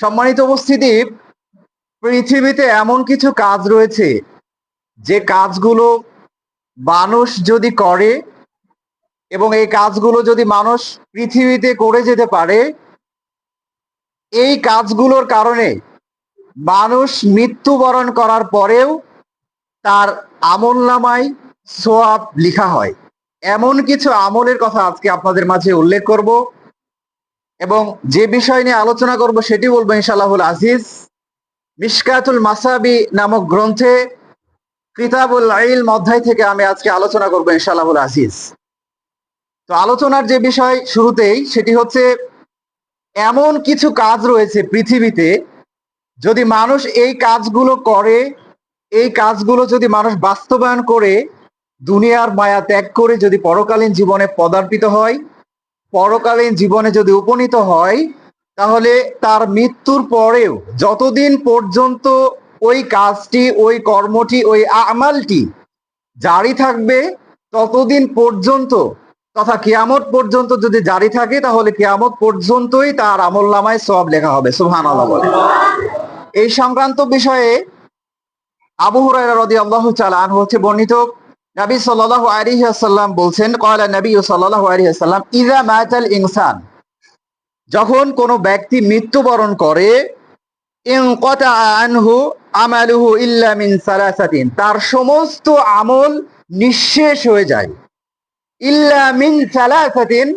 সম্মানিত উপস্থিতি, পৃথিবীতে এমন কিছু কাজ রয়েছে যে কাজগুলো মানুষ যদি করে এবং এই কাজগুলো যদি মানুষ পৃথিবীতে করে যেতে পারে, এই কাজগুলোর কারণে মানুষ মৃত্যুবরণ করার পরেও তার আমলনামায় সওয়াব লেখা হয়। এমন কিছু আমলের কথা আজকে আপনাদের মাঝে উল্লেখ করব এবং যে বিষয় নিয়ে আলোচনা করব সেটি বলবো ইনশাআল্লাহুল আজিজ। মিশকাতুল মাসাবি নামক গ্রন্থে কিতাবুল ইলম অধ্যায় থেকে আমি আজকে আলোচনা করব ইনশাআল্লাহুল আজিজ। তো আলোচনার যে বিষয় শুরুতেই সেটি হচ্ছে, এমন কিছু কাজ রয়েছে পৃথিবীতে, যদি মানুষ এই কাজগুলো করে, এই কাজগুলো যদি মানুষ বাস্তবায়ন করে, দুনিয়ার মায়া ত্যাগ করে যদি পরকালীন জীবনে পদার্পিত হয়, পরকালীন জীবনে যদি উপনীত হয়, তাহলে তার মৃত্যুর পরেও যতদিন পর্যন্ত ওই কাজটি, ওই কর্মটি, ওই আমালটি জারি থাকবে, ততদিন পর্যন্ত তথা কিয়ামত পর্যন্ত যদি জারি থাকে, তাহলে কিয়ামত পর্যন্তই তার আমলনামায় সওয়াব লেখা হবে। সুবহানাল্লাহ বলে। এই সংক্রান্ত বিষয়ে আবু হুরায়রা রাদিয়াল্লাহু তাআলা আনহু হতে বর্ণিত, নবী সাল্লাল্লাহু আলাইহি ওয়াসাল্লাম বলছেন, ক্বালা নবী সাল্লাল্লাহু আলাইহি ওয়াসাল্লাম, ইযা মাতাল ইনসান, যখন কোনো ব্যক্তি মৃত্যুবরণ করে, ইনকাতা আনহু আমালুহু ইল্লা মিন সালাসাতিন, তার সমস্ত আমল নিঃশেষ হয়ে যায়। ইল্লা মিন সালাসাতিন,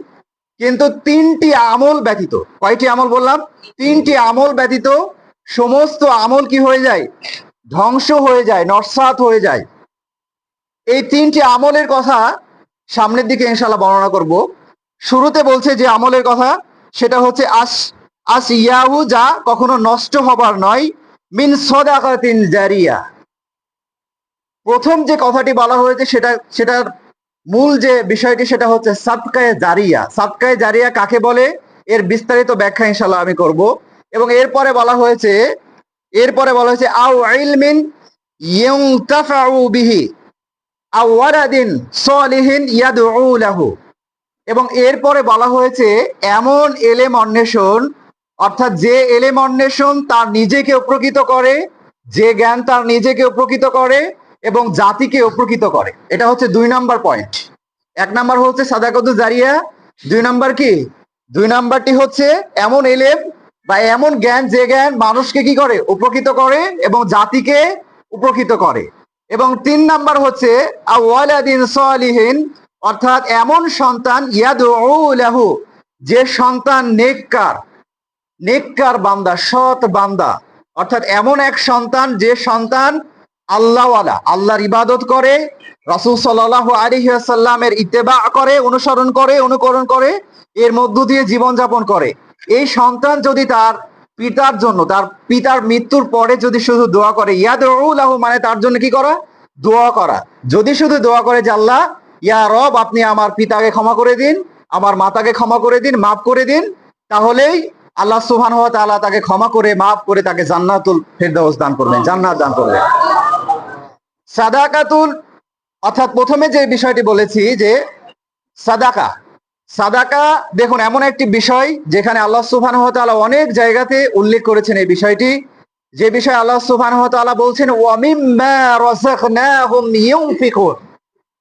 কিন্তু তিনটি আমল ব্যতীত। কয়টি আমল বললাম? তিনটি আমল ব্যতীত সমস্ত আমল কি হয়ে যায়? ধ্বংস হয়ে যায়, নস্যাৎ হয়ে যায়। এই তিনটি আমলের কথা সামনের দিকে ইনশাআল্লাহ বর্ণনা করব। শুরুতে বলছে যে আমলের কথা, সেটা হচ্ছে আসিয়াহু, যা কখনো নষ্ট হবার নয়, মিন সাদাকাতিন জারিয়া। প্রথম যে কথাটি বলা হয়েছে সেটার মূল যে বিষয়টি সেটা হচ্ছে সাদকায়ে জারিয়া। সাদকায়ে জারিয়া কাকে বলে, এর বিস্তারিত ব্যাখ্যা ইনশাআল্লাহ আমি করব। এবং এরপরে বলা হয়েছে আও ইলমিন ইউনতাফাউ বিহি আও ওয়ালাদিন সলিহিন ইয়াদউ লাহু। এবং এরপরে বলা হয়েছে এমন এলেম অন্বেষণ, অর্থাৎ যে এলেম অন্বেষণ তার নিজেকে উপকৃত করে, যে জ্ঞান তার নিজেকে উপকৃত করে এবং জাতিকে উপকৃত করে। এটা হচ্ছে 2 নাম্বার পয়েন্ট। 1 নাম্বার হচ্ছে সাদাকাতু জারিয়া, 2 নাম্বার কি? 2 নাম্বারটি হচ্ছে এমন এলেম বা এমন জ্ঞান, যে জ্ঞান মানুষকে কি করে? উপকৃত করে এবং জাতিকে উপকৃত করে। এবং 3 নাম্বার হচ্ছে আওয়ালাদিন সলিহিন, অর্থাৎ এমন সন্তান, ইয়াদউ লাহু, যে সন্তান নেককার বান্দা, সৎ বান্দা, অর্থাৎ এমন এক সন্তান যে সন্তান আল্লাহওয়ালা, আল্লাহর ইবাদত করে, রাসূল সাল্লাল্লাহু আলাইহি ওয়াসাল্লামের ইত্তেবা করে, অনুকরণ করে, এর মধ্য দিয়ে জীবনযাপন করে। এই সন্তান যদি তার পিতার জন্য, তার পিতার মৃত্যুর পরে যদি শুধু দোয়া করে, ইয়াদউ লাহু মানে তার জন্য কি করা? দোয়া করা। যদি শুধু দোয়া করে যে আল্লাহ, ইয়া রব, আপনি আমার পিতাকে ক্ষমা করে দিন, আমার মাতাকে ক্ষমা করে দিন, মাফ করে দিন, তাহলেই আল্লাহ সুবহানাহু ওয়া তাআলা তাকে ক্ষমা করে, মাফ করে তাকে জান্নাতুল ফেরদাউস দান করবেন, জান্নাত দান করবেন। সাদাকাতুল, অর্থাৎ প্রথমে যে বিষয়টি বলেছি যে সাদাকা দেখুন এমন একটি বিষয় যেখানে আল্লাহ সুবহানাহু ওয়া তাআলা অনেক জায়গাতে উল্লেখ করেছেন এই বিষয়টি। যে বিষয় আল্লাহ সুবহানাহু ওয়া তাআলা বলছেন, ওয়া মিম্মা রাযাকনাহুম ইউনফিকুন।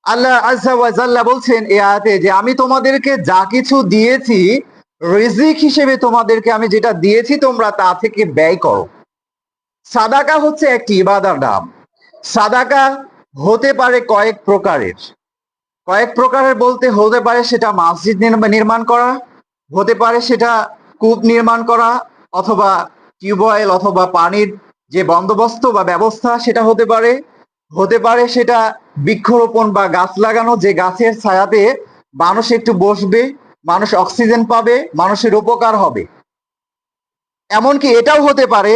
আল্লাহ আযজা ওয়া জাল্লা বলছেন এই আয়াতে যে আমি তোমাদেরকে যা কিছু দিয়েছি, রিজিক হিসেবে তোমাদেরকে আমি যেটা দিয়েছি, তোমরা তা থেকে ব্যয় করো। সাদাকা হচ্ছে একটি ইবাদার নাম। সাদাকা হতে পারে কয়েক প্রকারের বলতে হতে পারে সেটা মসজিদ নির্মাণ করা, হতে পারে সেটা কূপ নির্মাণ করা, অথবা টিউবওয়েল অথবা পানির যে বন্দোবস্ত বা ব্যবস্থা সেটা হতে পারে সেটা বৃক্ষরোপণ বা গাছ লাগানো, যে গাছের ছায়াতে মানুষ একটু বসবে, মানুষ অক্সিজেন পাবে, মানুষের উপকার হবে। এমনকি এটাও হতে পারে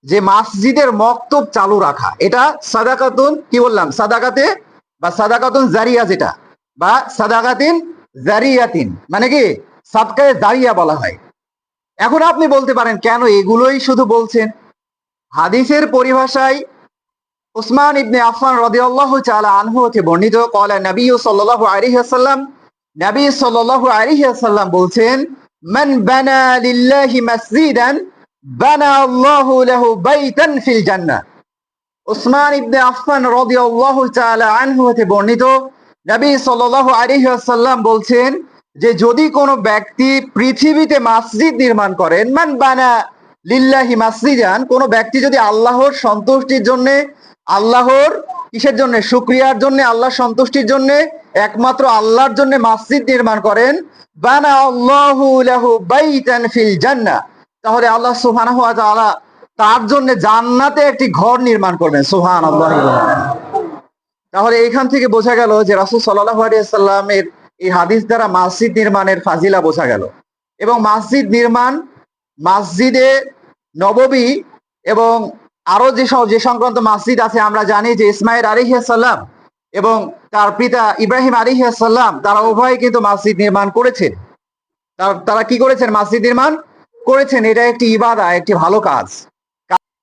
যে মসজিদের মক্তব চালু রাখা। এটা সাদাকাতুন, কি বললাম? সাদাকাতে বা সাদাকাতুন জারিয়া, যেটা বা সাদাকাতিন জারিয়াতিন মানে কি সাদকায়ে জারিয়া বলা হয়। এখন আপনি বলতে পারেন কেন এগুলোই শুধু বলছেন? হাদিসের পরিভাষায় উসমান ইবনে আফফান রাদিয়াল্লাহু তাআলা আনহু হতে বর্ণিত, ক্বালা নবী সাল্লাল্লাহু আলাইহি ওয়াসাল্লাম, নবী সাল্লাল্লাহু আলাইহি ওয়াসাল্লাম বলছেন, মান বানা লিল্লাহি মাসজিদান বানা আল্লাহু লাহু বাইতান ফিল জান্নাহ। উসমান ইবনে আফফান রাদিয়াল্লাহু তাআলা আনহু হতে বর্ণিত, নবী সাল্লাল্লাহু আলাইহি ওয়াসাল্লাম বলছেন যে যদি কোনো ব্যক্তি পৃথিবীতে মসজিদ নির্মাণ করেন, মান বানা লিল্লাহি মাসজিদান, কোনো ব্যক্তি যদি আল্লাহর সন্তুষ্টির জন্য, আল্লাহর কিসের জন্য, শুকরিয়ার জন্য, আল্লাহর সন্তুষ্টির জন্য, একমাত্র আল্লাহর জন্য মসজিদ নির্মাণ করেন, বানা আল্লাহু লাহু বাইতান ফিল জান্নাহ, তাহলে আল্লাহ সুবহানাহু ওয়া তাআলা তার জন্য জান্নাতে একটি ঘর নির্মাণ করবেন। সুবহানাল্লাহ। তাহলে এখান থেকে বোঝা গেল যে রাসূল সাল্লাল্লাহু আলাইহি ওয়াসাল্লামের এই হাদিস দ্বারা মসজিদ নির্মাণের ফাজিলা বোঝা গেল। এবং মসজিদ নির্মাণ, মসজিদে নববী এবং আরো যে সংক্রান্ত মসজিদ আছে, আমরা জানি যে ইসমাইল আলাইহিস সালাম এবং তার পিতা ইব্রাহিম আলাইহিস সালাম তারা উভয় কিন্তু মসজিদ নির্মাণ করেছেন। তারা কি করেছেন? মসজিদ নির্মাণ করেছেন। এটা একটি ইবাদা, একটি ভালো কাজ।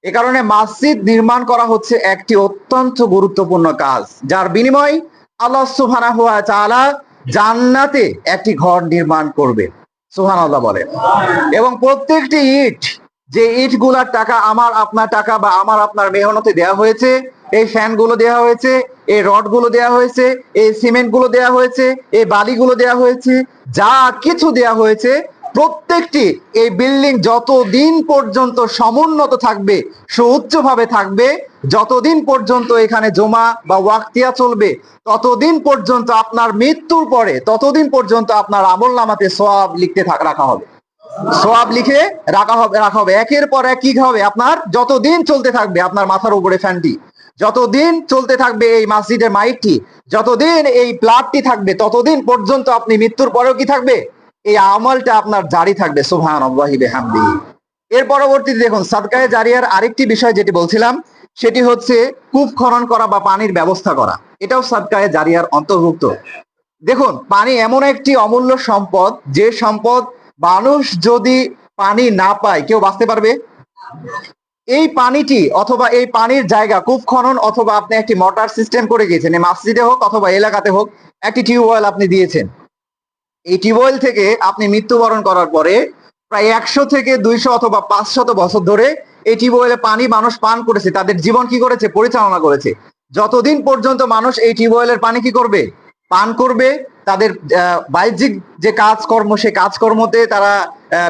এ কারণে মসজিদ নির্মাণ করা হচ্ছে একটি অত্যন্ত গুরুত্বপূর্ণ কাজ, যার বিনিময় আল্লাহ সুবহানাহু ওয়া তাআলা জান্নাতে একটি ঘর নির্মাণ করবেন। সুবহানাল্লাহ বলে। এবং প্রত্যেকটি ইট, যে ইটগুলার টাকা আমার আপনার টাকা বা আমার আপনার মেহনতে দেওয়া হয়েছে, এই ফ্যানগুলো দেওয়া হয়েছে, এই রডগুলো দেওয়া হয়েছে, এই সিমেন্টগুলো দেওয়া হয়েছে, এই বালিগুলো দেওয়া হয়েছে, যা কিছু দেওয়া হয়েছে, প্রত্যেকটি এই বিল্ডিং যতদিন পর্যন্ত সমুন্নত থাকবে, সুউচ্চভাবে থাকবে, যতদিন পর্যন্ত এখানে জমা বা ওয়াক্তিয়া চলবে, ততদিন পর্যন্ত আপনার মৃত্যুর পরে ততদিন পর্যন্ত আপনার আমলনামাতে সওয়াব লিখতে রাখা হবে। সওয়াব লিখে রাখা হবে। একের পর এক কি হবে? আপনার যতদিন চলতে থাকবে আপনার মাথার উপরে ফ্যানটি, যতদিন চলতে থাকবে এই মসজিদের মাইকটি, যতদিন এই প্লাটটি থাকবে, ততদিন পর্যন্ত আপনি মৃত্যুর পরেও কি থাকবে? এই আমলটা আপনার জারি থাকবে। সুবহানাল্লাহি বিহামদিহি। এর পরবর্তীতে দেখুন, সাদকায়ে জারিয়ার আরেকটি বিষয় যেটি বলছিলাম, সেটি হচ্ছে কূপ খনন করা বা পানির ব্যবস্থা করা। এটাও সাদকায়ে জারিয়ার অন্তর্ভুক্ত। দেখুন, পানি এমন একটি অমূল্য সম্পদ, যে সম্পদ মানুষ যদি পানি না পায় কেউ বাঁচতে পারবে? এই পানিটি অথবা এই পানির জায়গা কূপ খনন, অথবা আপনি একটি মোটর সিস্টেম করে গিয়েছেন, এই মসজিদে হোক অথবা এলাকাতে হোক, একটি টিউবওয়েল আপনি দিয়েছেন। এই টিউবওয়েল থেকে আপনি মৃত্যুবরণ করার পরে প্রায় 100 থেকে 200 অথবা 500 বছর ধরে এই টিউবওয়েলে পানি মানুষ পান করেছে, তাদের জীবন কি করেছে? পরিচালনা করেছে। যতদিন পর্যন্ত মানুষ এই টিউবওয়েলের পানি কি করবে? পান করবে, তাদের বাহ্যিক যে কাজকর্ম, সে কাজকর্মতে তারা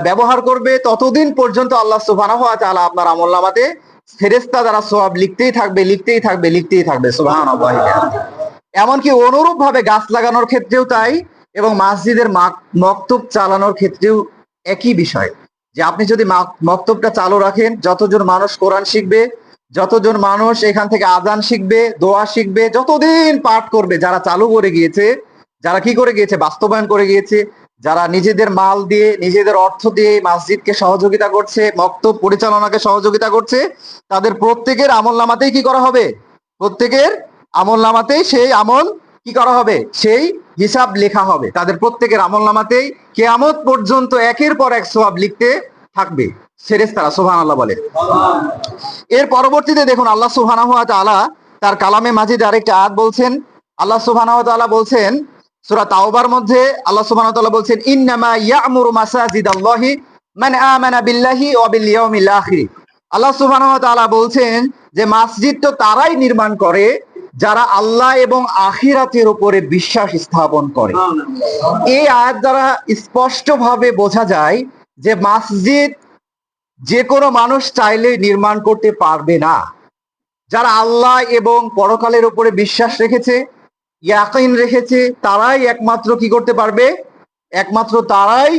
ব্যবহার করবে, ততদিন পর্যন্ত আল্লাহ সুবহানাহু ওয়া তাআলা আপনার আমলনামাতে ফেরেশতা দ্বারা সওয়াব লিখতেই থাকবে, লিখতেই থাকবে, লিখতেই থাকবে। সুবহানাল্লাহ। এমনকি অনুরূপ ভাবে গাছ লাগানোর ক্ষেত্রেও তাই, এবং মসজিদের মক্তব চালানোর ক্ষেত্রেও একই বিষয়, যে আপনি যদি মক্তবটা চালু রাখেন, যতজন মানুষ কোরআন শিখবে, যতজন মানুষ এখান থেকে আযান শিখবে, দোয়া শিখবে, যতদিন পাঠ করবে, যারা চালু করে গিয়েছে, যারা কি করে গিয়েছে? বাস্তবায়ন করে গিয়েছে, যারা নিজেদের মাল দিয়ে, নিজেদের অর্থ দিয়ে মসজিদকে সহযোগিতা করছে, মক্তব পরিচালনাকে সহযোগিতা করছে, তাদের প্রত্যেকের আমলনামাতেই কি করা হবে? প্রত্যেকের আমলনামাতেই সেই আমল কি করা হবে? সেই হিসাব লেখা হবে। তাদের প্রত্যেকের আমলনামাতেই কিয়ামত পর্যন্ত একের পর এক সওয়াব লিখতে থাকবে ফেরেশতারা। সুবহানাল্লাহ বলে। এর পরবর্তীতে দেখুন, আল্লাহ সুবহানাহু ওয়া তাআলা তার কালামে মাজিদে আরেকটা আয়াত বলছেন। আল্লাহ সুবহানাহু ওয়া তাআলা বলছেন সূরা তাওবার মধ্যে, আল্লাহ সুবহানাহু ওয়া তাআলা বলছেন, ইন্নামা ইয়া'মুরু মাসাজিদাল্লাহি মান আমানা বিল্লাহি ওয়া বিল ইয়াউমিল আখির। আল্লাহ সুবহানাহু ওয়া তাআলা বলছেন যে মসজিদ তো তারাই নির্মাণ করে যারা আল্লাহ এবং আখিরাতের উপরে বিশ্বাস স্থাপন করে। এই আয়াত দ্বারা স্পষ্টভাবে বোঝা যায় যে মসজিদ যে কোনো মানুষ চাইলে নির্মাণ করতে পারবে না। যারা আল্লাহ এবং পরকালের উপরে বিশ্বাস রেখেছে, ইয়াকিন রেখেছে, তারাই একমাত্র কি করতে পারবে? একমাত্র তারাই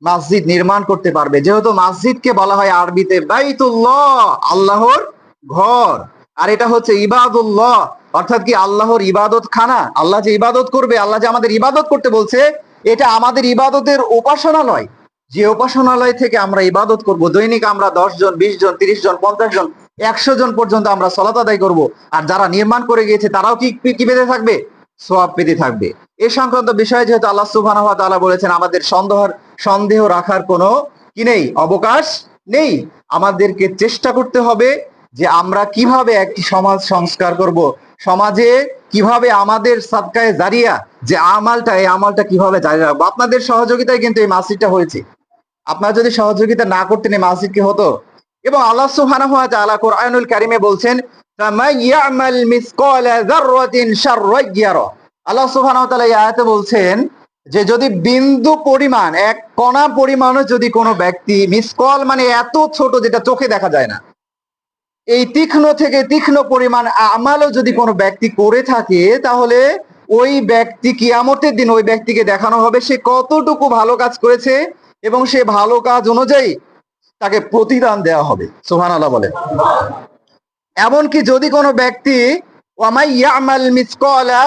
মসজিদ নির্মাণ করতে পারবে। যেহেতু মসজিদকে বলা হয় আরবিতে বাইতুল্লাহ, আল্লাহর ঘর, আর এটা হচ্ছে ইবাদুল্লাহ, অর্থাৎ কি আল্লাহর ইবাদত খানা। আল্লাহ যে ইবাদত করবে, আল্লাহ যে আমাদের ইবাদত করতে বলছে, এটা আমাদের ইবাদতের উপাসনালয়, যে উপাসনালয় থেকে আমরা ইবাদত করব। দৈনিক আমরা 10 জন, 20 জন, 30 জন, 50 জন, 100 জন পর্যন্ত আমরা সালাত আদায় করব। আর যারা নির্মাণ করে গিয়েছে তারাও কি পেতে থাকবে? সওয়াব পেতে থাকবে। এই সংক্রান্ত বিষয়ে যেহেতু আল্লাহ সুবহানাহু ওয়া তাআলা বলেছেন, আমাদের সন্দেহ রাখার কোনো কি নেই, অবকাশ নেই। আমাদেরকে চেষ্টা করতে হবে যে আমরা কিভাবে একটি সমাজ সংস্কার করব, সমাজে কিভাবে আমাদের সাদকায়ে জারিয়া যে আমলটা, এই আমলটা কিভাবে জারি রাখবো। আপনাদের সহযোগিতায় কিন্তু এই মসজিদটা হয়েছে। আপনারা যদি সহযোগিতা না করতেন এই মসজিদ কি হতো? এবং আল্লাহ সুবহানাহু ওয়া তাআলা কোরআনুল কারীমে বলছেন, ফামান ইয়ামাল মিসকালা যাররাতিন শাররান ইয়ারা। আল্লাহ সুবহানাহু ওয়া তাআলা এই আয়াতে বলছেন যে যদি বিন্দু পরিমাণ, এক কণা পরিমাণও যদি কোনো ব্যক্তি, মিসকাল মানে এত ছোট যেটা চোখে দেখা যায় না, এই তীক্ষ্ণ থেকে তীক্ষ্ণ পরিমাণ আমালও যদি কোনো ব্যক্তি করে থাকে, তাহলে ওই ব্যক্তি কিয়ামতের দিন ওই ব্যক্তিকে দেখানো হবে সে কতটুকু ভালো কাজ করেছে, এবং সে ভালো কাজ অনুযায়ী তাকে প্রতিদান দেওয়া হবে। সুবহানাল্লাহ বলেন। এমনকি যদি কোনো ব্যক্তি ওয়ামাই ইয়ামাল মিসকালা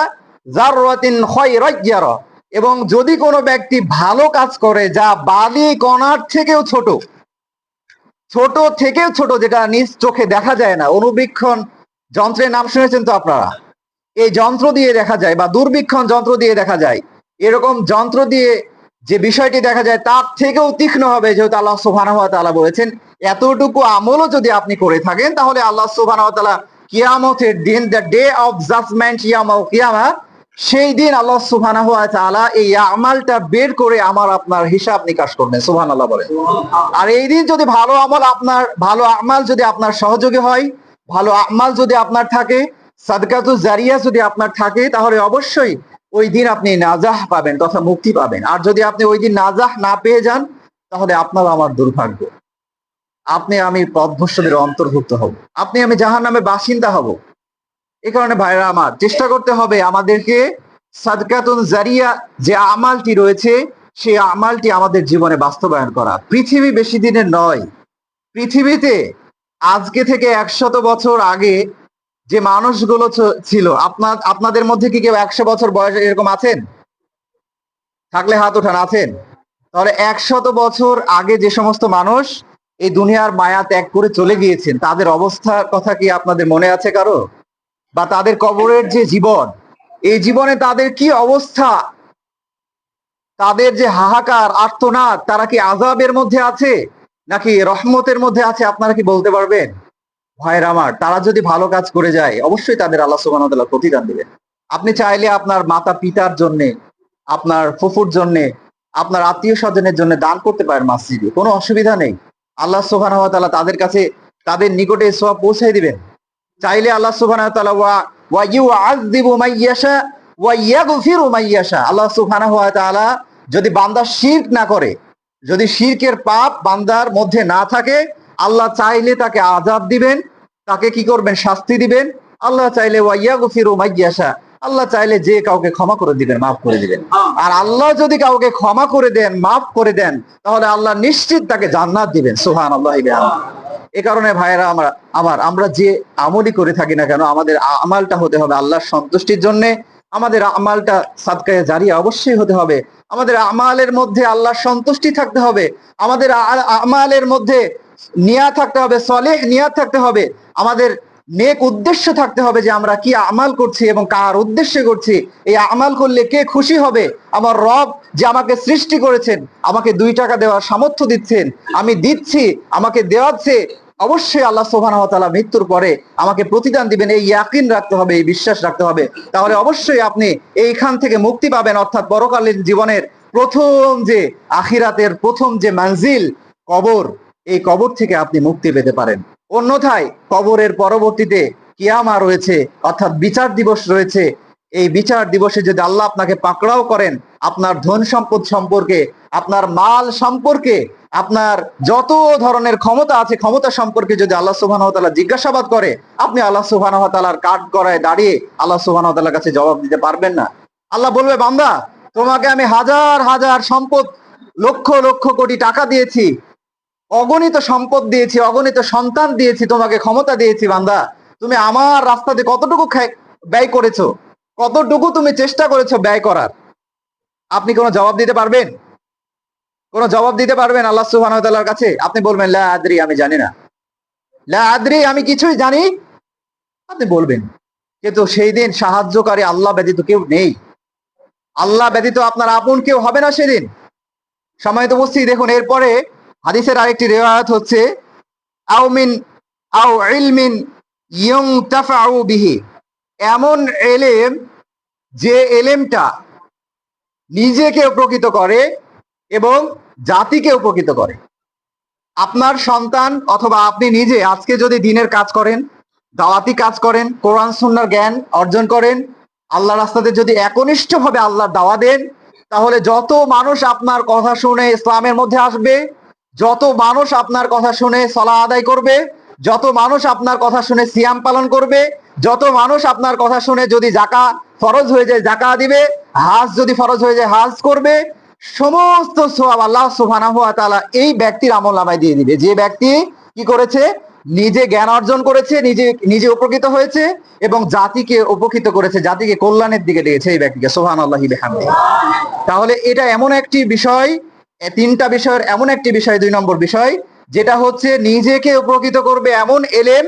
যাররাতিন খায়রান ইয়ারা, এবং যদি কোনো ব্যক্তি ভালো কাজ করে যা বালি কণার থেকেও ছোট, ছোট থেকেও ছোট, যেটা নিজ চোখে দেখা যায় না, অনুবীক্ষণ যন্ত্রের নাম শুনেছেন তো আপনারা, এই যন্ত্র দিয়ে দেখা যায়, বা দূরবীক্ষণ যন্ত্র দিয়ে দেখা যায়, এরকম যন্ত্র দিয়ে যে বিষয়টি দেখা যায় তার থেকেও তীক্ষ্ণ হবে, যেহেতু আল্লাহ সুবহানাহু ওয়া তাআলা বলেছেন এতটুকু আমলও যদি আপনি করে থাকেন, তাহলে আল্লাহ সুবহানাহু ওয়া তাআলা কিয়ামতের দিন, দ্য ডে অফ জাজমেন্ট, ইয়াউমুল কিয়ামা, সেই দিন আল্লাহ সুবহানাহু ওয়া তাআলা এই আমলটা বের করে আমার আপনার হিসাব নিকাশ করবেন। সুবহানাল্লাহ বলেন। আর এই দিন যদি ভালো আমাল যদি আপনার সহযোগী হয়, ভালো আমাল যদি আপনার থাকে, সাদকাতুল জারিয়া যদি আপনার থাকে, তাহলে অবশ্যই ওই দিন আপনি নাজাহ পাবেন তথা মুক্তি পাবেন। আর যদি আপনি ওই দিন নাজাহ না পেয়ে যান, তাহলে আপনার আমার দুর্ভাগ্য, আপনি আমি পথভ্রষ্টদের অন্তর্ভুক্ত হব, আপনি আমি জাহান্নামের বাসিন্দা হব। এই কারণে ভাইরা আমার, চেষ্টা করতে হবে আমাদেরকে সাদকাতুল জারিয়া যে আমালটি রয়েছে, সেই আমালটি আমাদের জীবনে বাস্তবায়ন করা। পৃথিবী বেশি দিনের নয়। পৃথিবীতে আজকে থেকে 100 বছর আগে যে মানুষগুলো ছিল, আপনাদের মধ্যে কি কেউ 100 বছর বয়স এরকম আছেন? থাকলে হাত ওঠান। আছেন? তাহলে 100 বছর আগে যে সমস্ত মানুষ এই দুনিয়ার মায়া ত্যাগ করে চলে গিয়েছেন, তাদের অবস্থার কথা কি আপনাদের মনে আছে কারো? বা তাদের কবরের যে জীবন, এই জীবনে তাদের কি অবস্থা, তাদের যে হাহাকার আর্তনাদ, তারা কি আযাবের মধ্যে আছে নাকি রহমতের মধ্যে আছে, আপনারা কি বলতে পারবেন? ভাইরা আমার, তারা যদি ভালো কাজ করে যায়, অবশ্যই তাদের আল্লাহ সুবহানাহু ওয়া তাআলা প্রতিদান দিবেন। আপনি চাইলে আপনার মাতা পিতার জন্য, আপনার ফুফুর জন্য, আপনার আত্মীয় স্বজনের জন্য দান করতে পারেন মসজিদে, কোনো অসুবিধা নেই। আল্লাহ সুবহানাহু ওয়া তাআলা তাদের কাছে, তাদের নিকটে সওয়াব পৌঁছে দিবেন। চাইলে আল্লাহ সুবহানাহু ওয়া তাআলা ওয়া ইউআযযিবু মান ইয়াশা ওয়া ইয়াগফিরু মান ইয়াশা, আল্লাহ সুবহানাহু ওয়া তাআলা যদি বান্দা শিরক না করে, যদি শিরকের পাপ বান্দার মধ্যে না থাকে, আল্লাহ চাইলে তাকে আযাব দিবেন, তাকে কি করবেন? শাস্তি দিবেন। আল্লাহ চাইলে ওয়া ইয়াগফিরু মান ইয়াশা, আল্লাহ চাইলে যে কাউকে ক্ষমা করে দিবেন, মাফ করে দিবেন। আর আল্লাহ যদি কাউকে ক্ষমা করে দেন, মাফ করে দেন, তাহলে আল্লাহ নিশ্চিত তাকে জান্নাত দিবেন। সুবহানাল্লাহি ওয়া বিহামদিহি। এ কারণে ভাইয়েরা আমরা যে আমলই করে থাকি না কেন, আমাদের আমালটা হতে হবে আল্লাহর সন্তুষ্টির জন্য। আমাদের আমালটা সাদকায়ে জারিয়া অবশ্যই হতে হবে। আমাদের আমালের মধ্যে আল্লাহর সন্তুষ্টি থাকতে হবে। আমাদের আমালের মধ্যে নিয়াত থাকতে হবে, সলেহ নিয়াত থাকতে হবে। আমাদের নেক উদ্দেশ্য থাকতে হবে যে আমরা কি আমাল করছি এবং কার উদ্দেশ্যে করছি। এই আমাল করলে কে খুশি হবে? আমার রব যে আমাকে সৃষ্টি করেছেন, আমাকে 2 টাকা দেওয়ার সামর্থ্য দিচ্ছেন, আমি দিচ্ছি, আমাকে দেওয়াচ্ছে, অবশ্যই আল্লাহ সুবহানাহু ওয়া তাআলা মৃত্যুর পরে আমাকে প্রতিদান দিবেন, এই ইয়াকিন রাখতে হবে, এই বিশ্বাস রাখতে হবে। তাহলে অবশ্যই আপনি এইখান থেকে মুক্তি পাবেন, অর্থাৎ পরকালীন জীবনের প্রথম যে আখিরাতের প্রথম যে মঞ্জিল কবর, এই কবর থেকে আপনি মুক্তি পেতে পারেন। অন্যথায় কবরের পরবর্তীতে কিয়ামা রয়েছে, অর্থাৎ বিচার দিবস রয়েছে। এই বিচার দিবসে যদি আল্লাহ আপনাকে পাকড়াও করেন, আপনার ধন সম্পদ সম্পর্কে, আপনার মাল সম্পর্কে, আপনার যত ধরনের ক্ষমতা আছে, ক্ষমতা সম্পর্কে যদি আল্লাহ সুবহানাহু ওয়া তাআলা জিজ্ঞাসাবাদ করে, আপনি আল্লাহ সুবহানাহু ওয়া তাআলার কাঠ গড়ায় দাঁড়িয়ে আল্লাহ সুবহানাহু ওয়া তাআলার কাছে জবাব দিতে পারবেন না। আল্লাহ বলবে, বান্দা, তোমাকে আমি হাজার হাজার সম্পদ, লক্ষ লক্ষ কোটি টাকা দিয়েছি, অগণিত সম্পদ দিয়েছি, অগণিত সন্তান দিয়েছি, তোমাকে ক্ষমতা দিয়েছি, বান্দা, তুমি আমার রাস্তাতে কতটুকু ব্যয় করেছো, কতটুকু তুমি চেষ্টা করেছো ব্যয় করার? আপনি কোনো জবাব দিতে পারবেন? কোনো জবাব দিতে পারবেন আল্লাহ সুবহানাহু ওয়া তাআলার কাছে? আপনি বলবেন, লা আদরি, আমি জানি না, লা আদরি, আমি কিছুই জানি, আপনি বলবেন। কিন্তু সেই দিন সাহায্যকারী আল্লাহ ব্যতীত কেউ নেই। আল্লাহ ব্যতীত আপনার আপন কেউ হবে না সেদিন। সম্মানিত উপস্থিতি, দেখুন এরপরে হাদিসের আরেকটি রিওয়ায়াত হচ্ছে, আও মিন আও ইলমিন ইউনতাফাউ বিহি, এমন এলেম যে এলেমটা নিজেকে উপকৃত করে এবং জাতিকে উপকৃত করে। আপনার সন্তান অথবা আপনি নিজে আজকে যদি দিনের কাজ করেন, দাওয়াতি কাজ করেন, কোরআন সুন্নাহর জ্ঞান অর্জন করেন, আল্লাহ রাস্তাতে যদি একনিষ্ঠভাবে আল্লাহর দাওয়া দেন, তাহলে যত মানুষ আপনার কথা শুনে ইসলামের মধ্যে আসবে, যত মানুষ আপনার কথা শুনে সালাহ আদায় করবে, যত মানুষ আপনার কথা শুনে সিয়াম পালন করবে, যত মানুষ আপনার কথা শুনে যদি জাকা ফরজ হয়ে যায় জাকা দিবে, হাজ যদি ফরজ হয়ে যায় হাজ করবে, সমস্ত সওয়াব আল্লাহ সুবহানাহু ওয়া তাআলা এই ব্যক্তির আমলনামায় দিয়ে দিবে। যে ব্যক্তি কি করেছে, নিজে জ্ঞান অর্জন করেছে, নিজে নিজে উপকৃত হয়েছে এবং জাতিকে উপকৃত করেছে, জাতিকে কল্যাণের দিকে ডেকেছে এই ব্যক্তিকে। সুবহানাল্লাহি বিহামদিহি। তাহলে এটা এমন একটি বিষয়, তিনটা বিষয়ের এমন একটি বিষয়, 2 নম্বর বিষয়, যেটা হচ্ছে নিজেকে উপকৃত করবে এমন এলেম,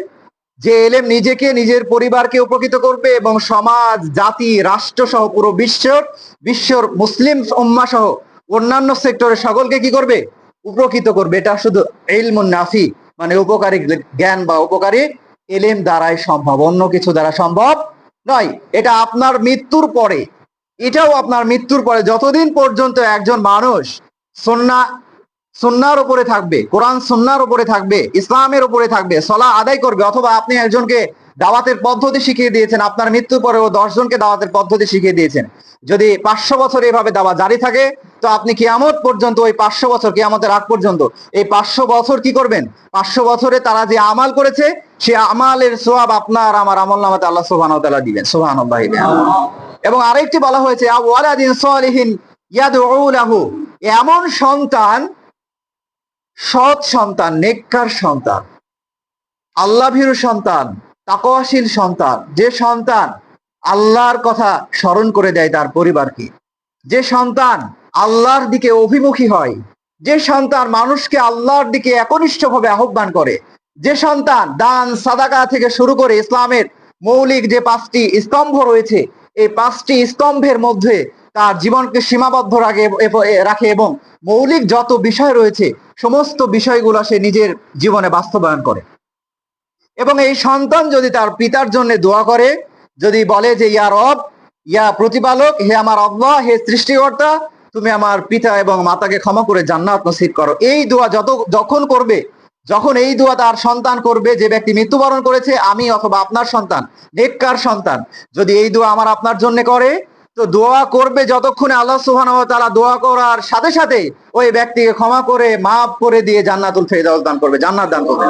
যে এলেম নিজেকে নিজের পরিবারকে উপকৃত করবে এবং সমাজ, জাতি, রাষ্ট্র সহ পুরো বিশ্বর মুসলিম উম্মাহ সহ অন্যান্য সেক্টরের সকলকে কি করবে, উপকৃত করবে। এটা শুধু ইলমুন নাফি মানে উপকারী জ্ঞান বা উপকারী এলেম দ্বারাই সম্ভব, অন্য কিছু দ্বারা সম্ভব নয়। এটা আপনার মৃত্যুর পরে, এটাও আপনার মৃত্যুর পরে যতদিন পর্যন্ত একজন মানুষ সুন্নাহর উপরে থাকবে, কোরআন সুন্নাহর উপরে থাকবে, ইসলামের উপরে থাকবে, সালাহ আদায় করবে, অথবা আপনি একজনকে দাওয়াতের পদ্ধতি শিখিয়ে দিয়েছেন, আপনার মৃত্যুর পরে ও 10 জনকে দাওয়াতের পদ্ধতি শিখিয়ে দিয়েছেন, যদি 500 বছর এভাবে দাওয়া জারি থাকে, তো আপনি কিয়ামত পর্যন্ত ওই 500 বছর, কিয়ামতের আগ পর্যন্ত এই 500 বছর কি করবেন, 500 বছরে তারা যে আমাল করেছে সে আমালের সওয়াব আপনার আমার আমলনামাতে আল্লাহ সুবহানাহু ওয়া তাআলা দিবেন। সুবহানাল্লাহি। এবং আরেকটি বলা হয়েছে ওয়ালাদিন সালিহিন ইয়াদউ লাহু, এমন সন্তান, সৎ সন্তান, নেককার সন্তান, আল্লাহভীরু সন্তান, তাকওয়াশীল সন্তান, যে সন্তান আল্লাহর কথা স্মরণ করে দেয় তার পরিবারকে, যে সন্তান আল্লাহর দিকে অভিমুখী হয়, যে সন্তান মানুষকে আল্লাহর দিকে একনিষ্ঠভাবে আহ্বান করে, যে সন্তান দান সাদাকা থেকে শুরু করে ইসলামের মৌলিক যে 5টি স্তম্ভ রয়েছে, এই 5টি স্তম্ভের মধ্যে তার জীবনকে সীমাবদ্ধ রাখে এবং মৌলিক যত বিষয় রয়েছে সমস্ত বিষয়গুলো সে নিজের জীবনে বাস্তবায়ন করে। এবং এই সন্তান যদি তার পিতার জন্য দোয়া করে, যদি বলে যে ইয়া রব, ইয়া প্রতিপালক, হে আমার আল্লাহ, হে সৃষ্টিকর্তা, তুমি আমার পিতা এবং মাতাকে ক্ষমা করে জান্নাত নসিব করো, এই দোয়া যখন এই দোয়া তার সন্তান করবে, যে ব্যক্তি মৃত্যুবরণ করেছে, আমি অথবা আপনার সন্তান, নেককার সন্তান যদি এই দোয়া আমার আপনার জন্য করে, তো দোয়া করবে যতক্ষণে আল্লাহ সুবহানাহু ওয়া তাআলা দোয়া করার সাথে সাথে ওই ব্যক্তিকে ক্ষমা করে মাফ করে দিয়ে জান্নাতুল ফেরদাউস দান করবে, জান্নাত দান করবে।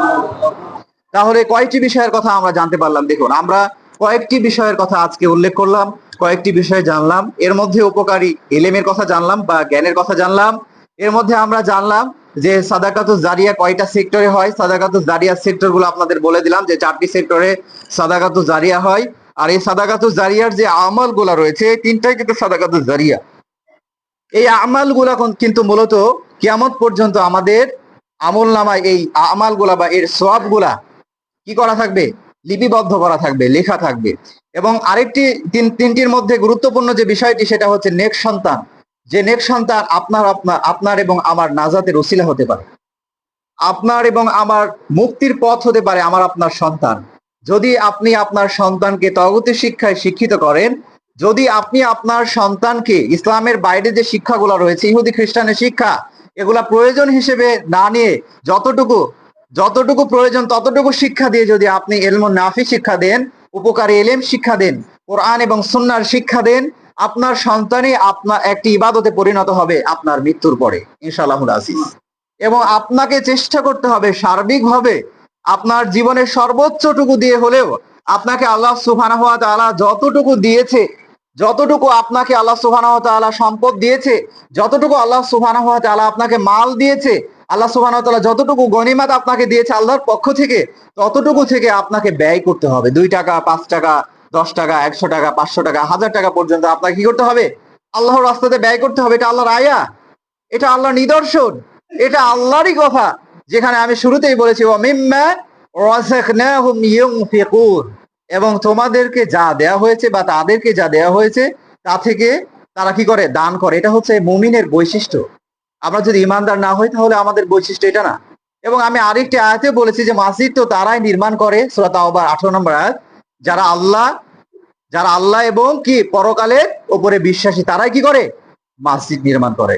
তাহলে কয়েকটি বিষয়ের কথা আমরা জানতে পারলাম। দেখুন, আমরা কয়েকটি বিষয়ের কথা আজকে উল্লেখ করলাম, কয়েকটি বিষয় জানলাম। এর মধ্যে উপকারী ইলমের কথা জানলাম বা জ্ঞানের কথা জানলাম। এর মধ্যে আমরা জানলাম যে সাদাকাতুজ জারিয়া কয়টা সেক্টরে হয়। সাদাকাতুজ জারিয়া সেক্টরগুলো আপনাদের বলে দিলাম যে 4টি সেক্টরে সাদাকাতুজ জারিয়া হয়। আর এই সাদাকাতুজ জারিয়ার যে আমলগুলো রয়েছে, 3টাই কিন্তু সাদাকাতুজ জারিয়া। এই আমালগুলা কিন্তু মূলত কিয়ামত পর্যন্ত আমাদের আমলনামায় এই আমালগুলা বা এর সওয়াবগুলা কি করা থাকবে, লিপিবদ্ধ করা থাকবে, লেখা থাকবে। এবং আরেকটি 3টির মধ্যে গুরুত্বপূর্ণ যে বিষয়টি, সেটা হচ্ছে নেক সন্তান। যে নেক সন্তান আপনার এবং আমার নাজাতের ওসিলা হতে পারে, আপনার এবং আমার মুক্তির পথ হতে পারে আমার আপনার সন্তান। যদি আপনি আপনার সন্তানকে তাগুতি শিক্ষায় শিক্ষিত করেন, যদি আপনি আপনার সন্তানকে ইসলামের বাইরে যে শিক্ষাগুলো রয়েছে, ইহুদি খ্রিস্টানের শিক্ষা, এগুলা প্রয়োজন হিসেবে না নিয়ে যতটুকু প্রয়োজন ততটুকু শিক্ষা দিয়ে যদি আপনি ইলমুন নাফি শিক্ষা দেন, উপকারী ইলম শিক্ষা দেন, কোরআন এবং সুন্নাহর শিক্ষা দেন, আপনার সন্তানই আপনার একটি ইবাদতে পরিণত হবে আপনার মৃত্যুর পরে ইনশাআল্লাহুল আজিজ। এবং আপনাকে চেষ্টা করতে হবে সার্বিকভাবে আপনার জীবনের সর্বোচ্চটুকু দিয়ে হলেও আপনাকে আল্লাহ সুবহানাহু ওয়া তাআলা যতটুকু দিয়েছে, যতটুকু আপনাকে আল্লাহ সুবহানাহু ওয়া তাআলা সম্পদ দিয়েছে, যতটুকু আল্লাহ সুবহানাহু ওয়া তাআলা আপনাকে মাল দিয়েছে, আল্লাহ সুবহানাহু ওয়া তাআলা যতটুকু গনিমত আপনাকে দিয়েছে আল্লাহর পক্ষ থেকে, ততটুকু থেকে আপনাকে ব্যয় করতে হবে। 2 টাকা, 5 টাকা, 10 টাকা, 100 টাকা, 500 টাকা, 1000 টাকা পর্যন্ত আপনাকে কি করতে হবে, আল্লাহর রাস্তাতে ব্যয় করতে হবে। এটা আল্লাহর আয়া, এটা আল্লাহর নিদর্শন, এটা আল্লাহরই কথা। যেখানে আমি শুরুতেই বলেছি ওয়া মিম্মা রাযাকনাহুম ইউনফিকুন, এবং তোমাদেরকে যা দেয়া হয়েছে বা তাদেরকে যা দেয়া হয়েছে তা থেকে তারা কি করে, দান করে। এটা হচ্ছে মুমিনের বৈশিষ্ট্য। আমরা যদি ইমানদার না হই তাহলে আমাদের বৈশিষ্ট্য এটা না। এবং আমি আরেকটি আয়াতে বলেছি যে মসজিদ তো তারাই নির্মাণ করে, সূরা তাওবার 18 নম্বর আয়াত, যারা আল্লাহ এবং কি পরকালের উপরে বিশ্বাসী, তারাই কি করে, মসজিদ নির্মাণ করে।